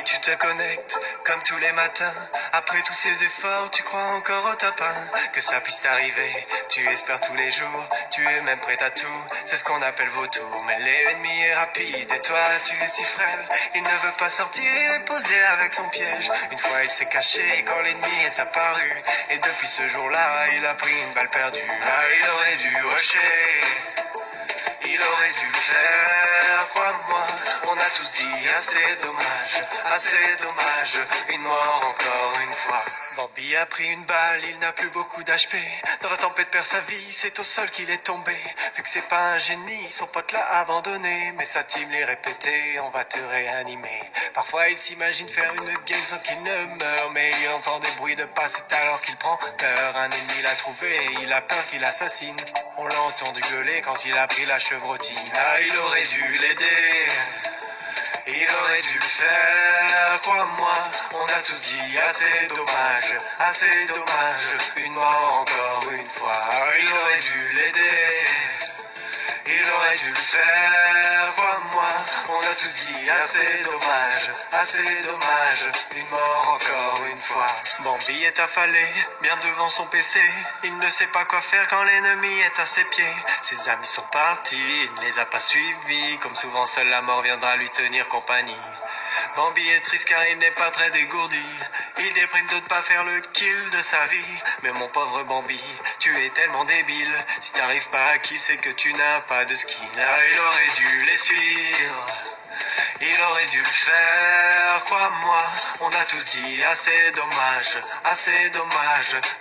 tu te connectes, comme tous les matins. Après tous ces efforts, tu crois encore au top 1. Que ça puisse t'arriver, tu espères tous les jours. Tu es même prêt à tout, c'est ce qu'on appelle vautour. Mais l'ennemi est rapide et toi, tu es si frêle. Il ne veut pas sortir, il est posé avec son piège. Une fois il s'est caché quand l'ennemi est apparu. Et depuis ce jour-là, il a pris une balle perdue. Ah, il aurait dû rusher. Il aurait dû le faire, crois-moi. On a tous dit assez dommage, une mort encore une fois. Bambi a pris une balle, il n'a plus beaucoup d'HP. Dans la tempête perd sa vie, c'est au sol qu'il est tombé. Vu que c'est pas un génie, son pote l'a abandonné. Mais sa team lui répétait, on va te réanimer. Parfois il s'imagine faire une game sans qu'il ne meure. Mais il entend des bruits de pas, c'est alors qu'il prend peur. Un ennemi l'a trouvé et il a peur qu'il assassine. On l'a entendu gueuler quand il a pris la chevrotine. Ah, il aurait dû l'aider. Il aurait dû le faire, crois-moi. On a tous dit assez dommage, une mort encore une fois. Il aurait dû l'aider. Il aurait dû le faire, crois-moi. On a tous dit assez dommage, une mort encore une fois. Bambi est affalé, bien devant son PC. Il ne sait pas quoi faire quand l'ennemi est à ses pieds. Ses amis sont partis, il ne les a pas suivis. Comme souvent, seule la mort viendra lui tenir compagnie. Bambi est triste car il n'est pas très dégourdi. Il déprime de ne pas faire le kill de sa vie. Mais mon pauvre Bambi, tu es tellement débile. Si t'arrives pas à kill, c'est que tu n'as pas de skill. Ah, il aurait dû les suivre. Il aurait dû le faire, crois-moi. On a tous dit assez dommage,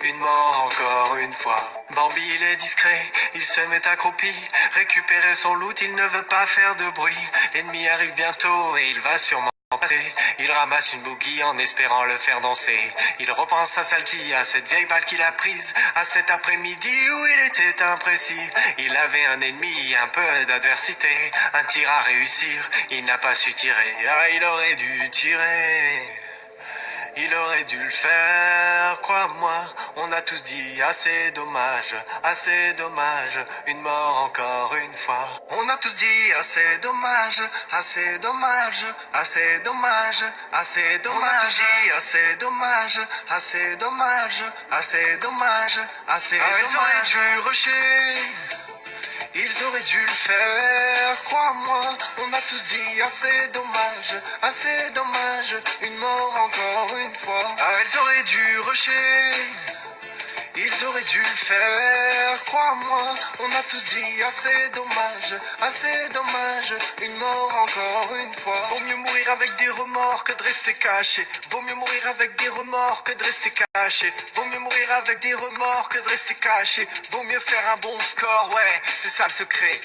une mort encore une fois. Bambi il est discret, il se met accroupi. Récupérer son loot, il ne veut pas faire de bruit. L'ennemi arrive bientôt et il va sûrement passer. Il ramasse une bougie en espérant le faire danser. Il repense à Salty, à cette vieille balle qu'il a prise, à cet après-midi où il était imprécis. Il avait un ennemi, un peu d'adversité, un tir à réussir, il n'a pas su tirer. Ah, il aurait dû tirer. Il aurait dû le faire, crois-moi. On a tous dit assez dommage, une mort encore une fois. On a tous dit assez dommage, On a tous dit assez dommage, ils auraient dû rusher. Ils auraient dû le faire, crois-moi. On a tous dit assez dommage, une mort encore une fois. Ah, ils auraient dû rusher. Ils auraient dû le faire, crois-moi. On a tous dit assez dommage, une mort encore une fois. Vaut mieux mourir avec des remords que de rester caché. Vaut mieux mourir avec des remords que de rester caché. Vaut mieux mourir avec des remords que de rester caché. Vaut mieux faire un bon score, ouais, c'est ça le secret.